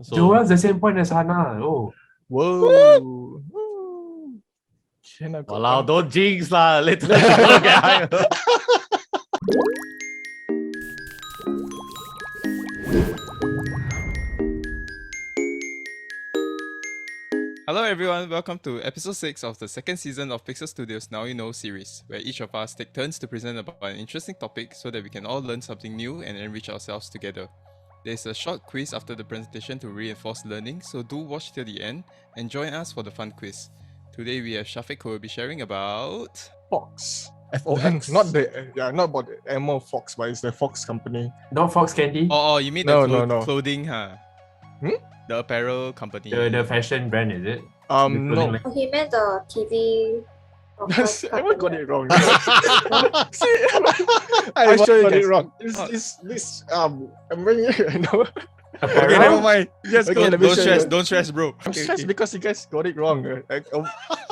So Joel's the same point as Hannah. Oh. Whoa. Walao, don't jinx lah. Later she gonna get higher. Hello everyone, welcome to episode 6 of the second season of PixelStudio's Now You Know series, where each of us take turns to present about an interesting topic so that we can all learn something new and enrich ourselves together. There's a short quiz after the presentation to reinforce learning, so do watch till the end and join us for the fun quiz. Today we have Shafiq who will be sharing about... Fox. F-O-X. Not about the animal Fox, but it's the Fox company. Not Fox Candy? Oh, you mean No, the no. clothing, huh? The apparel company. The fashion brand, is it? No. Oh, he meant the TV. Yes, everyone got it wrong. See, I show you got guys. it wrong. This I'm bringing it, you know. Okay, never mind. Just Okay, go. let me show you. Don't stress, bro. I'm stressed because you guys got it wrong.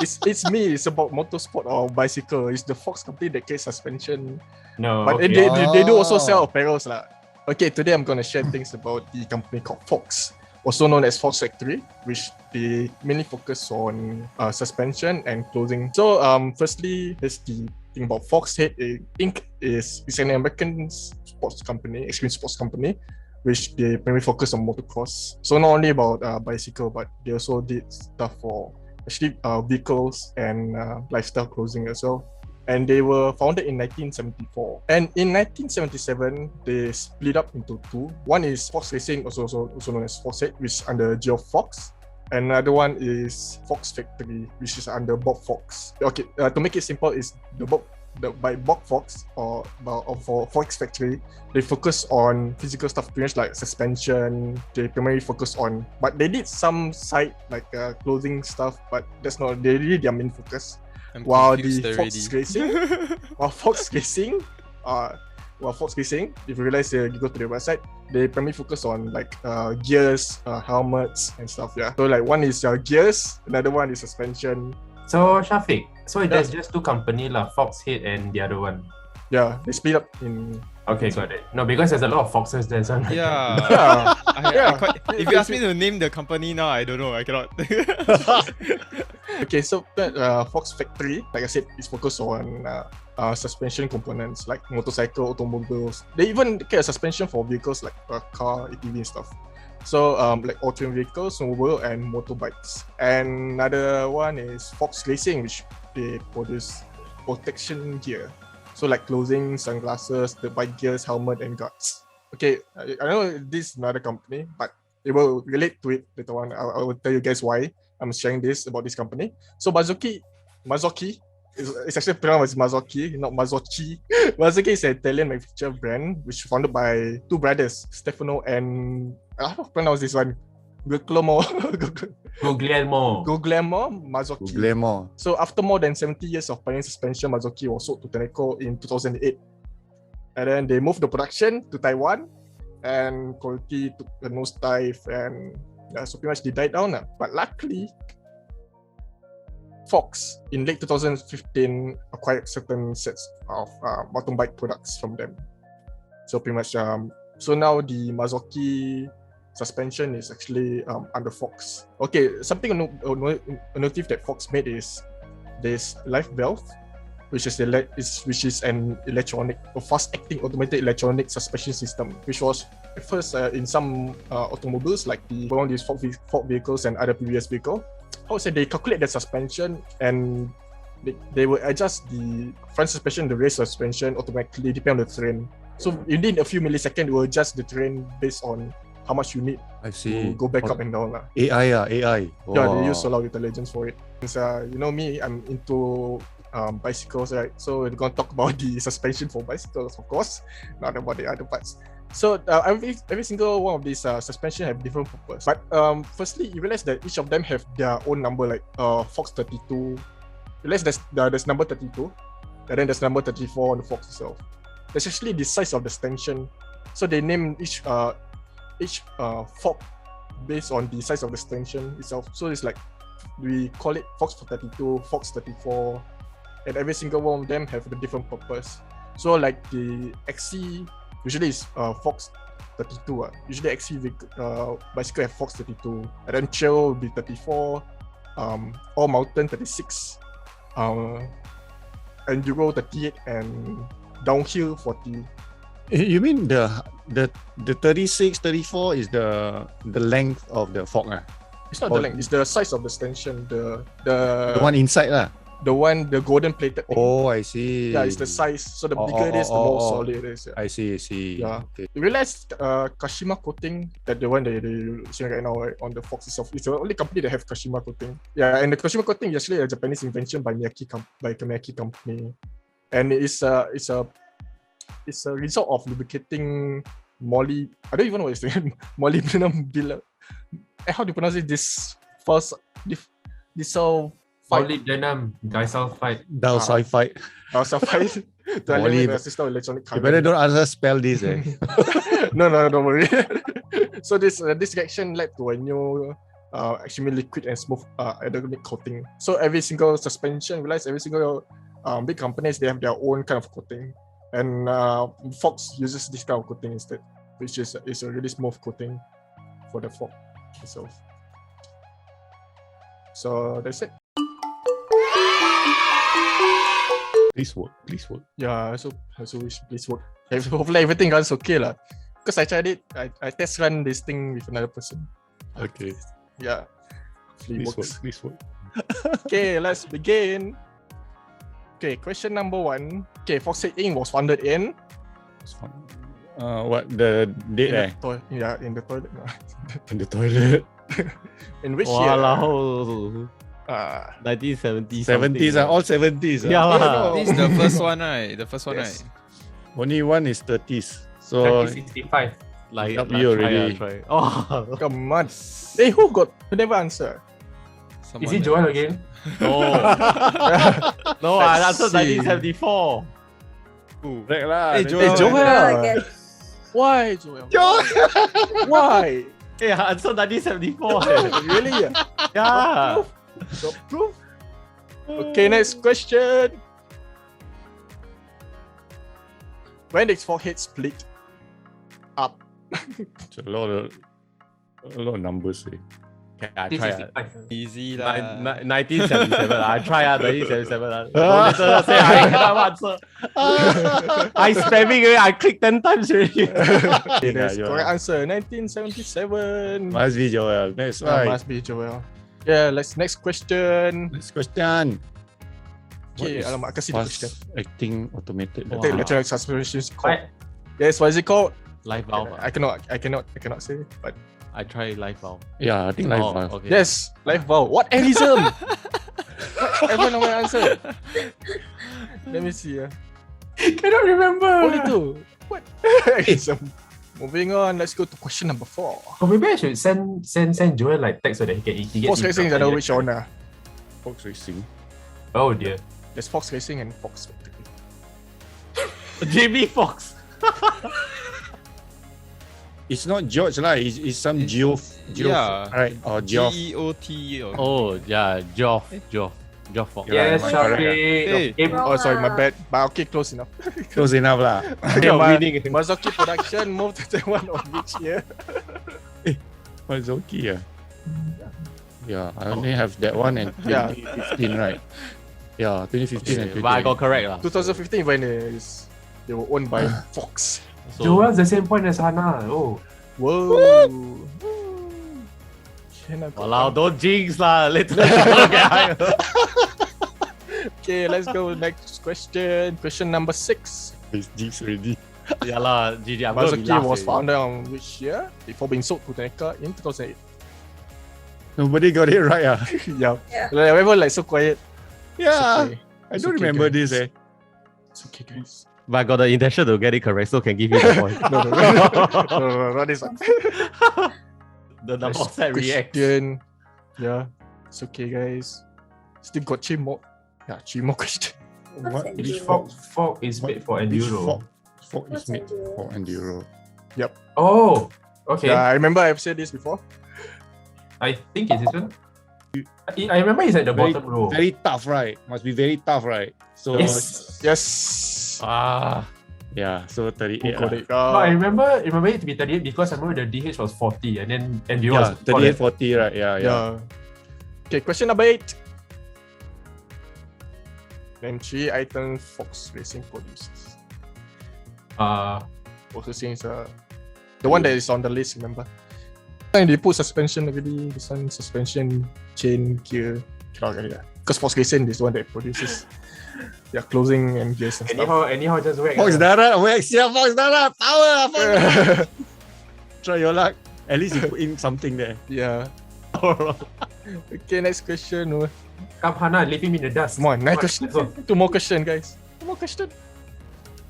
It's me. It's about motorsport or bicycle. It's the Fox company that carries suspension. No. But okay. they do also sell apparels lah. Okay, today I'm gonna share things about the company called Fox, also known as Fox Factory, which they mainly focus on suspension and clothing. So firstly, there's the thing about Fox Head Inc. It's an American sports company, extreme sports company, which they primarily focus on motocross. So not only about bicycle, but they also did stuff for actually vehicles and lifestyle clothing as well. And they were founded in 1974. And in 1977, they split up into two. One is Fox Racing, also known as Fox Head, which is under Geoff Fox. Another one is Fox Factory, which is under Bob Fox. Okay, to make it simple, is by Bob Fox or for Fox Factory, they focus on physical stuff, pretty much like suspension. They primarily focus on, but they did some side like clothing stuff, but that's not really their main focus. I'm While confused the already. Fox Racing, if you realize you go to their website, they primarily focus on like gears, helmets and stuff. Yeah. So like one is gears, another one is suspension. So Shafiq, there's just two companies lah, Fox Head and the other one. Yeah, they split up in. Okay, got it. No, because there's a lot of foxes there. So Yeah. Yeah. If you ask me to name the company now, I don't know. I cannot. Okay, so Fox Factory, like I said, is focused on suspension components like motorcycle, automobiles. They even carry a suspension for vehicles like car, ATV and stuff. So like all-terrain vehicles, snowmobile and motorbikes. And another one is Fox Racing, which they produce protection gear. So like clothing, sunglasses, the bike gears, helmet and guards. Okay, I know this is another company, but it will relate to it later on. I will tell you guys why I'm sharing this about this company. So Marzzocchi, it's actually pronounced as Marzocchi, not Marzocchi. Marzocchi is an Italian manufacturer brand which was founded by two brothers, Stefano and how to pronounce this one? Guglielmo Marzocchi. So after more than 70 years of pioneering suspension, Marzocchi was sold to Tenneco in 2008. And then they moved the production to Taiwan and quality took a nosedive and so pretty much they died down. But luckily, Fox in late 2015 acquired certain sets of mountain bike products from them. So pretty much, so now the Marzzocchi suspension is actually under Fox. Okay, something innovative that Fox made is this life valve, which is an electronic or fast-acting automated electronic suspension system, which was at first in some automobiles like one of these Ford vehicles and other previous vehicles. How to say, they calculate the suspension and they will adjust the front suspension, the rear suspension automatically depending on the terrain. So within a few milliseconds, it will adjust the terrain based on how much you need to go back up and down. AI. Wow. Yeah, they use solar intelligence for it. You know me, I'm into bicycles, right? So we're going to talk about the suspension for bicycles, of course, not about the other parts. So every single one of these suspension have different purpose. But firstly, you realize that each of them have their own number, like Fox 32. You realize there's number 32, and then there's number 34 on the Fox itself. That's actually the size of the extension. So they name each fork based on the size of the extension itself. So it's like we call it Fox 32, Fox 34, and every single one of them have a different purpose. So like the XC usually is Fox 32. Usually XC bicycle have Fox 32. And then Trail will be 34. All Mountain 36. Enduro 38 and Downhill 40. You mean the 36, 34 is the length of the fork? It's not the length, it's the size of the stanchion. The one inside lah. The golden plated thing. Oh, I see. Yeah, it's the size. So the bigger it is, the more solid it is. Yeah. I see. Yeah. Okay. You realize Kashima Coating, that the one that you're seeing right now, right, on the Fox itself, it's the only company that have Kashima Coating. Yeah, and the Kashima Coating is actually a Japanese invention by Miyake company, and it's a result of lubricating I don't even know what it's doing. Molybdenum bill. How do you pronounce it? This Molybdenum disulfide. Disulfide. Sulfide to eliminate the system of electronic You carbon. better don't ask us spell this. No, don't worry. So this reaction led to a new extremely liquid and smooth aerodynamic coating. So every single suspension, realize every single big companies, they have their own kind of coating, and Fox uses this kind of coating instead, which is a really smooth coating for the fork itself. So that's it. Please work. Yeah, I also wish please work. Hopefully everything runs okay lah. Because I tried it, I test run this thing with another person. Okay. Yeah. Hopefully it works. Please work. Okay, let's begin. Okay, question number 1. Okay, Fox Inc. was founded in What the date? in the toilet. In the toilet. In which year? Walao. 1970s. 70s, all 70s. Yeah lah. This is the first one, right? The first one, Yes. right? Only one is 30s. So 1965. Like Up you already. try. Oh. Come on. Hey, who never answer? Someone Is it that- Joel again? No. No, I Let's answered see. 1974. correct lah. Hey, Hey, Joel. I guess. Why, Joel? Why? Hey, I answered 1974. Really? Yeah. Got proof? Okay, next question. When did Forehead split up? It's a lot of numbers. Okay, I try. 1965. Easy lah. 1977. I try 1977. Don't later say I cannot answer. I spamming already. I clicked 10 times already. Okay, that's Yeah, correct answer. 1977. Must be Joel. That's right. Must be Joel. Yeah, next question. Next question. Okay, What is alamak, kasih the fast question. acting automated? Wow. Okay, electronic suspension is called. Right. Yes, what is it called? Live valve. I cannot say, but I try live valve. Yeah, I think live Oh, valve. okay. yes, live valve. What anism? Everyone know my answer. Let me see. Cannot remember. Only two. What? Anism. Moving on, let's go to question number 4. Oh, maybe I should send Joel like text so that he gets. Fox Racing is under which owner? Fox Racing. Oh dear. There's Fox Racing and Fox Factory. Jamie Foxx. It's not George lah. It's some Geoff. Yeah. Right. Or Geoff. GEOT. Or... Oh, yeah. Geoff Foxx. Yes, right, Shafiq. Hey. Okay. Oh, sorry, my bad. But okay, close enough. Close enough lah. You're winning. Marzocchi production moved to Taiwan on which year? Marzzocchi, yeah. Yeah, I only have that one and Yeah. 2015, right? Yeah, 2015 and 2015. But I got correct lah. 2015 when they were owned by Fox. So, Joel's the same point as Hannah. Oh. Whoa. Walao, don't jinx lah. Later get higher. Okay, let's go next question. Question number 6. It's Jinx already. Yeah lah, GG. I'm gonna be Marzocchi last was already. founded on which year? Before being sold to NYK in 2008. Nobody got it right, ah. Yeah. Yeah. Like, everyone like so quiet. Yeah, It's okay. I It's don't okay, remember guys. this, eh. It's okay, guys. But I got the intention to get it correct, so can give you the point. No, not this one. The number Next set react. question. Yeah, it's okay, guys. Still got 3 more. Yeah, 3 more questions. What? Fox Which Enduro. Fox? Fork is made for Which enduro. Fox is What's made Enduro? for enduro. Oh. Okay. Yeah, I remember I've said this before. I think it's this one. I remember it's at the Very- bottom row. Very tough, right? Must be very tough, right? So Yes. Yes. Ah, Yeah, so 38. Got it. No, I remember it to be 38 because I remember the DH was 40 and then NBO Yeah, was 38, 40, right? Yeah. Yeah. Okay, question number 8. Name 3 items Fox Racing produces. Also since the one that is on the list, remember? And they put suspension already. This one suspension, chain, gear. Cannot get it. Because Fox Racing is the one that produces closing and gears and stuff. anyhow just whack. Fox Darat, wax, yeah, Fox Darat, power, Fox Darat. Try your luck. At least you put in something there. Yeah. Okay, next question. Come Hana, leaving me in the dust. Come on, next Let's go. question. 2 more questions, guys. 2 more questions.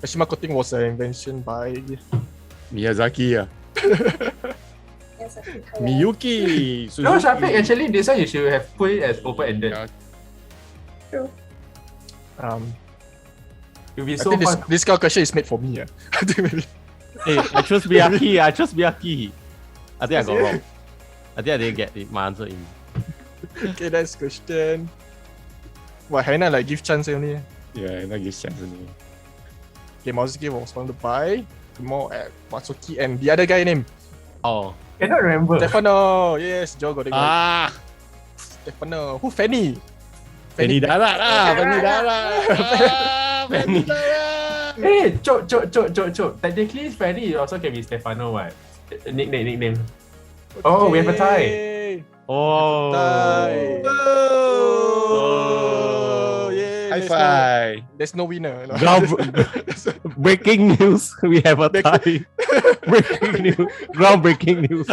Kashima Coating was an invention by Miyazaki, yeah. Yes, I think Miyuki. No, Suzuki. Shafiq, actually this one you should have put it as open-ended. Yeah. True. It'll be I so think fun. this kind of question is made for me. Hey, I chose Miyaki. I chose Miyaki. I think I got wrong. I think I didn't get my answer in. Okay, next question. What, Hannah like give chance only? Yeah, that gives chance only. Okay, Marzzocchi was founded by Marzocchi and the other guy name Oh, Cannot remember. Stefano. Yes, Joe got it right. Ah, Stefano. Who? Fanny. Fanny Darat lah. Fanny Darat. Ah, Fanny Darat. Hey, Choke. Technically, Fanny also can be Stefano, what? Nickname. Oh, we have a tie. Yay. oh, Tie. Oh, yay. High five. There's no winner. No. Breaking news. We have a tie. Breaking news. Groundbreaking news.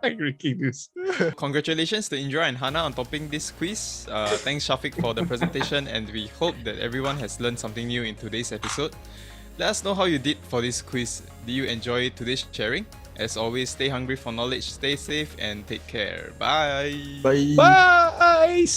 Breaking news. Congratulations to Indra and Hana on topping this quiz. Thanks Shafiq for the presentation, and we hope that everyone has learned something new in today's episode. Let us know how you did for this quiz. Did you enjoy today's sharing? As always, stay hungry for knowledge, stay safe, and take care. Bye. Bye. Bye.